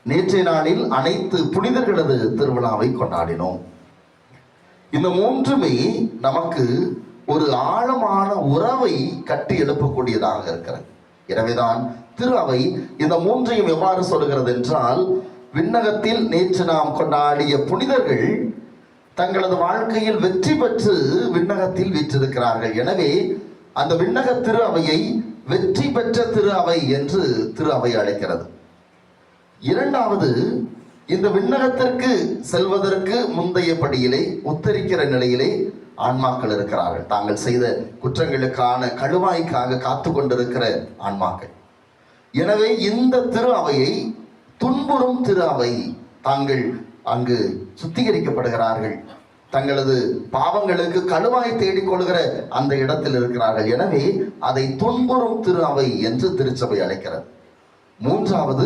நேற்றைய நாளில் அனைத்து புனிதர்களது திருவிழாவை கொண்டாடினோம். இந்த மூன்றுமே நமக்கு ஒரு ஆழமான உறவை கட்டி எழுப்பக்கூடியதாக இருக்கிறது. எனவேதான் திரு அவை இந்த மூன்றையும் எவ்வாறு சொல்கிறது என்றால், விண்ணகத்தில் நேற்று நாம் கொண்டாடிய புனிதர்கள் தங்களது வாழ்க்கையில் வெற்றி பெற்று விண்ணகத்தில் வீற்றிருக்கிறார்கள். எனவே அந்த விண்ணக திரு அவையை வெற்றி பெற்ற திரு அவை என்று திரு அவை அழைக்கிறது. இரண்டாவது, இந்த விண்ணகத்திற்கு செல்வதற்கு முந்தைய படியிலே உத்தரிக்கிற நிலையிலே ஆன்மாக்கள் இருக்கிறார்கள். தாங்கள் செய்த குற்றங்களுக்கான கழுவாய்க்காக காத்து கொண்டிருக்கிற ஆன்மாக்கள். எனவே இந்த திரு அவையை துன்புறும் திரு அவை, தாங்கள் அங்கு சுத்திகரிக்கப்படுகிறார்கள், தங்களது பாவங்களுக்கு கழுவாய் தேடிக்கொள்கிற அந்த இடத்தில் இருக்கிறார்கள். எனவே அதை துன்புறும் திரு அவை என்று திருச்சபை அழைக்கிறது. மூன்றாவது,